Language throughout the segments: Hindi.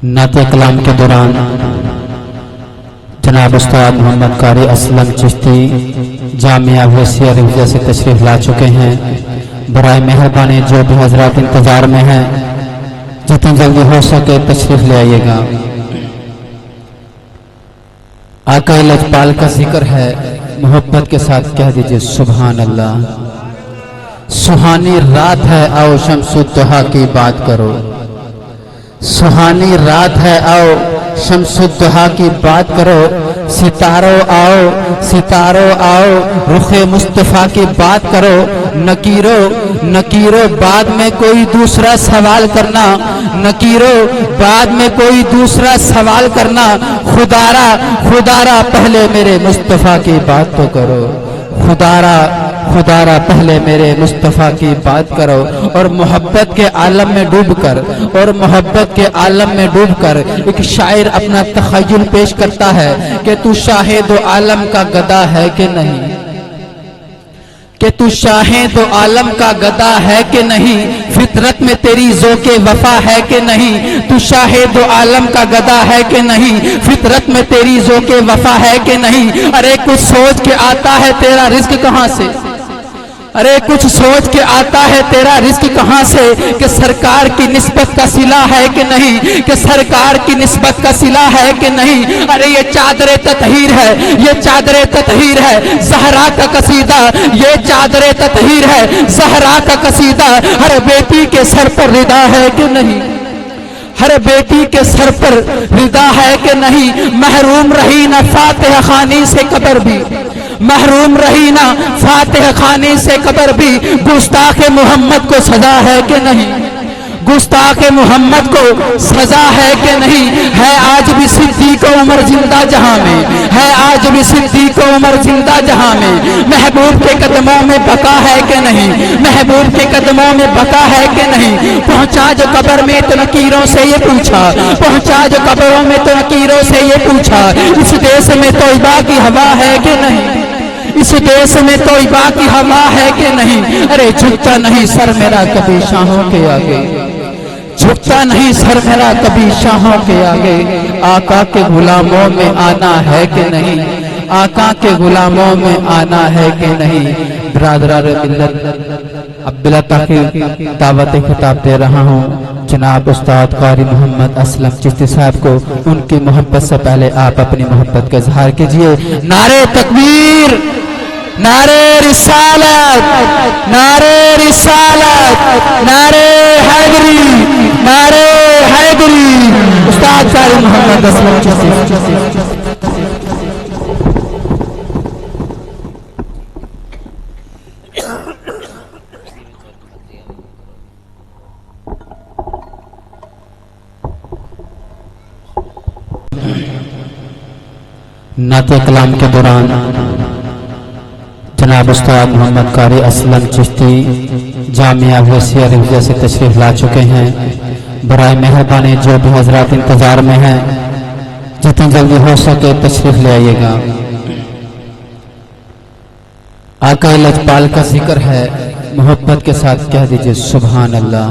नाते कलाम के दौरान जनाब उस्ताद मोहम्मद कारी असलम चिश्ती जामिया वसीया रिज़ा से तशरीफ ला चुके हैं। बराए मेहरबानी जो भी हजरात इंतजार में हैं, जितनी जल्दी हो सके तशरीफ ले आइएगा। आका लजपाल का जिक्र है, मोहब्बत के साथ कह दीजिए सुभान अल्लाह। सुहानी रात है आओ शम्सुद्दोहा की बात करो, सुहानी रात है आओ शम्सुद्दोहा की बात करो। सितारों आओ, सितारों आओ, रुखे मुस्तफा की बात करो। नकीरो नकीरो बाद में कोई दूसरा सवाल करना, नकीरो बाद में कोई दूसरा सवाल करना। खुदारा खुदारा पहले मेरे मुस्तफा की बात तो करो, खुदारा खुदारा पहले मेरे मुस्तफ़ा की बात करो। और मोहब्बत के आलम में डूबकर, और मोहब्बत के आलम में डूबकर एक शायर अपना तख़य्युल पेश करता है कि तू शाहे दो आलम का गदा है कि नहीं, कि तू शाहे दो आलम का गदा है कि नहीं। फितरत में तेरी ज़ोक़े वफा है कि नहीं, तू शाहे दो आलम का गदा है कि नहीं। फितरत में तेरी ज़ोक़े वफा है कि नहीं। अरे कुछ सोच के आता है तेरा रिज़्क़ कहाँ से, अरे कुछ सोच के आता है तेरा रिज़्क़ कहाँ से। कि सरकार की निस्बत का सिला है कि नहीं, कि सरकार की निस्बत का सिला है कि नहीं। अरे ये चादरे ततहीर है, ये चादरे ततहीर है ज़हरा का कसीदा, ये चादरे ततहीर है ज़हरा का कसीदा। हर बेटी के सर पर रिदा है कि नहीं, हर बेटी के सर पर रिदा है कि नहीं। महरूम रही ना फातिहा खानी से कब्र भी, महरूम रही ना फातिहा खानी से कब्र भी। गुस्ताखे मोहम्मद को सजा है कि नहीं, गुस्ताखे मोहम्मद को सजा है कि नहीं। है आज भी सिद्दीक़ उमर जिंदा जहां में, है आज भी सिद्दीक़ उमर जिंदा जहां में। महबूब के कदमों में बका है कि नहीं, महबूब के कदमों में बका है कि नहीं। पहुंचा जो कब्र में तो नकीरों से ये पूछा, पहुंचा जो कब्रों में तो नकीरों से ये पूछा। इस देश में तौबा की हवा है कि नहीं, इस देश में तौबा की हवा है कि नहीं। अरे झुकता नहीं सर मेरा कभी शाहों के आगे, झुकता नहीं सर मेरा कभी शाहों के आगे। आका के गुलामों में आना है कि नहीं, आका के गुलामों में आना है कि नहीं। बिरादरान मिल्लत अब बिला ताखीर दावत खिताब दे रहा हूँ जनाब उस्ताद कारी मोहम्मद असलम चिश्ती साहब को। उनकी मोहब्बत से पहले आप अपनी मोहब्बत का इजहार कीजिए। नारे तकबीर, नारे रिसालत, नारे रिसालत, नारे हैदरी, नारे हैदरी। उस्ताद कारी मोहम्मद असलम चिश्ती। नाते कलाम के दौरान जनाब उस्ताद मोहम्मद कारी असलम चिश्ती जामिया वसीया रिज़ा से तशरीफ ला चुके हैं। बराए मेहरबानी जो भी हजरात इंतजार में हैं, जितनी जल्दी हो सके तशरीफ ले आइएगा। आका लजपाल का जिक्र है, मोहब्बत के साथ कह दीजिए सुभान अल्लाह।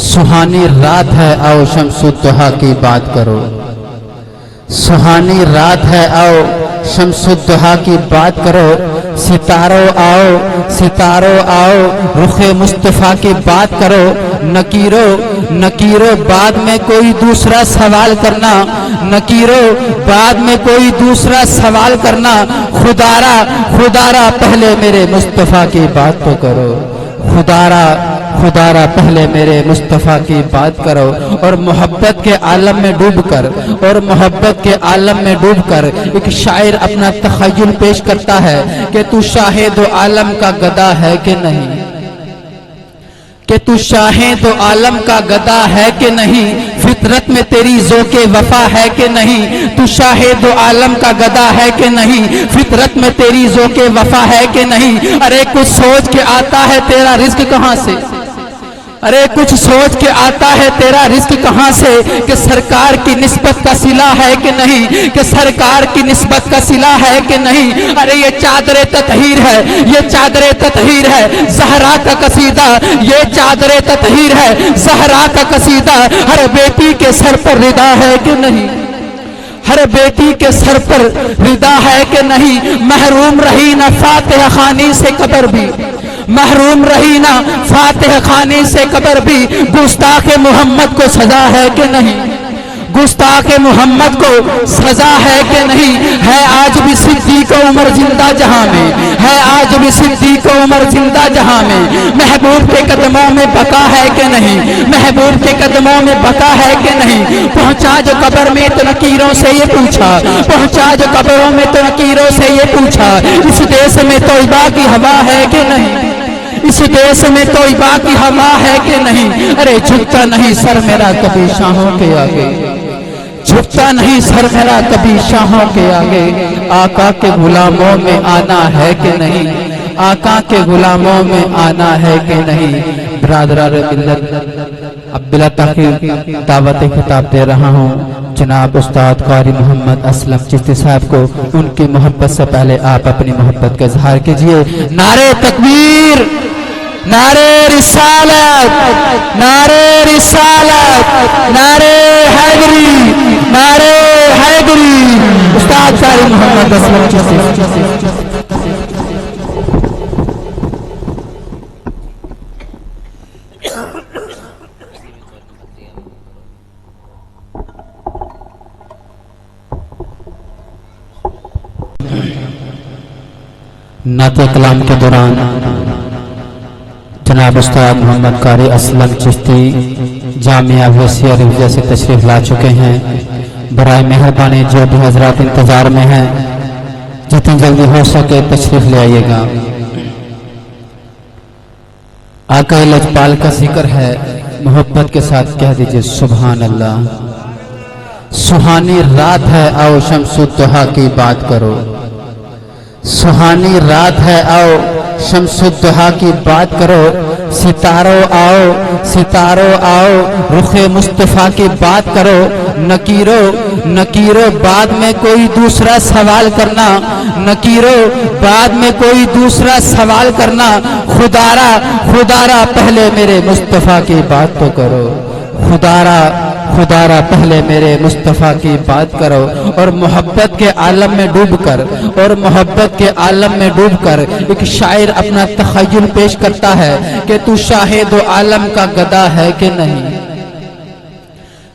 सुहानी रात है आओ शम्सुद्दोहा की बात करो, सुहानी रात है आओ शम्सुद्दोहा की बात करो। सितारों आओ, सितारों आओ, रुखे मुस्तफा की बात करो। नकीरो नकीरो बाद में कोई दूसरा सवाल करना, नकीरो बाद में कोई दूसरा सवाल करना। खुदारा खुदारा पहले मेरे मुस्तफा की बात तो करो, खुदारा खुदारा पहले मेरे मुस्तफ़ा की बात करो। और मोहब्बत के आलम में डूबकर, और मोहब्बत के आलम में डूबकर एक शायर अपना तख़य्युल पेश करता है कि तू शाहे दो आलम का गदा है कि नहीं, कि तू शाहे दो आलम का गदा है कि नहीं। फितरत में तेरी ज़ोक़े वफा है कि नहीं, तू शाहे दो आलम का गदा है कि नहीं। फितरत में तेरी ज़ोक़े वफा है कि नहीं। अरे कुछ सोच के आता है तेरा रिज़्क़ कहाँ से, अरे कुछ सोच के आता है तेरा रिस्क कहां से, कि सरकार की निस्बत का सिला है कि नहीं, कि सरकार की निस्बत का सिला है कि नहीं। अरे ये चादरे ततहीर है, ये चादरे ततहीर है, ज़हरा का कसीदा, ये चादरे ततहीर है, ज़हरा का कसीदा। हर बेटी के सर पर रिदा है कि नहीं, हर बेटी के सर पर रिदा है कि नहीं। महरूम रही ना फातिहा खानी से कब्र भी, महरूम रही ना फातिहा खानी से कब्र भी। गुस्ताखे मोहम्मद को सजा है कि नहीं, गुस्ताखे मोहम्मद को सजा है कि नहीं। है आज भी सिद्दीक़ उमर जिंदा जहां में, है आज भी सिद्दीक़ उमर जिंदा जहां में। महबूब के कदमों में बका है कि नहीं, महबूब के कदमों में बका है कि नहीं। पहुंचा जो कब्र में तो नकीरों से ये पूछा, पहुंचा जो कब्रों में तो नकीरों से ये पूछा, इस देश में तौबा की हवा है कि नहीं, इस देश में तौबा की हवा है कि नहीं। अरे झुकता नहीं सर मेरा कभी शाहों के आगे, झुकता नहीं सर मेरा कभी शाहों के आगे। आका के गुलामों में आना है कि नहीं, आका के गुलामों में आना है कि नहीं। बिरादरान मिल्लत अब बिला ताखीर दावत खिताब दे रहा हूँ जनाब उस्ताद कारी मोहम्मद असलम चिश्ती साहब को। उनकी मोहब्बत से पहले आप अपनी मोहब्बत का इजहार कीजिए। नारे तकबीर, नारे रिसालत, नारे रिसालत, नारे हैदरी, नारे हैदरी। उस्ताद कारी मोहम्मद असलम चिश्ती। नाते कलाम के दौरान जनाब उस्ताद मोहम्मद कारी असलम चिश्ती जामिया वसीया रिवजा से तशरीफ ला चुके हैं। बराए मेहरबानी जो भी हजरात इंतजार में हैं, जितनी जल्दी हो सके तशरीफ ले आइएगा। आका लजपाल का जिक्र है, मोहब्बत के साथ कह दीजिए सुभान अल्लाह। सुहानी रात है आओ शम्सुद्दोहा की बात करो, सुहानी रात है आओ शम्सुद्दोहा की बात करो। सितारों आओ, सितारों आओ रुखे मुस्तफा की बात करो। नकीरो नकीरो बाद में कोई दूसरा सवाल करना, नकीरो बाद में कोई दूसरा सवाल करना। खुदारा खुदारा पहले मेरे मुस्तफा की बात तो करो, खुदारा खुदारा पहले मेरे मुस्तफ़ा की बात करो। और मोहब्बत के आलम में डूबकर, और मोहब्बत के आलम में डूबकर एक शायर अपना तख़य्युल पेश करता है कि तू शाहे दो आलम का गदा है कि नहीं,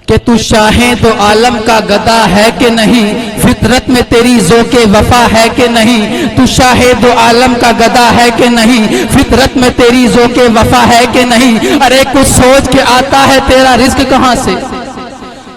कि तू शाहे दो आलम का गदा है कि नहीं। फितरत में तेरी ज़ोक़े वफा है कि नहीं, तू शाहे दो आलम का गदा है कि नहीं। फितरत में तेरी ज़ोक़े वफा है कि नहीं। अरे कुछ सोच के आता है तेरा रिस्क कहां से,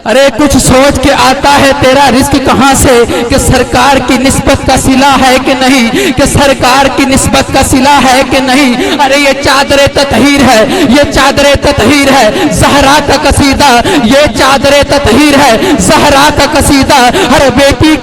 अरे कुछ सोच के आता है तेरा रिस्क कहां से, कि सरकार की निस्बत का सिला है कि नहीं, कि सरकार की निस्बत का सिला है कि नहीं। अरे ये चादरे ततहीर है, ये चादरे ततहीर है, ज़हरा का कसीदा, ये चादरे ततहीर है, ज़हरा का कसीदा। हर बेटी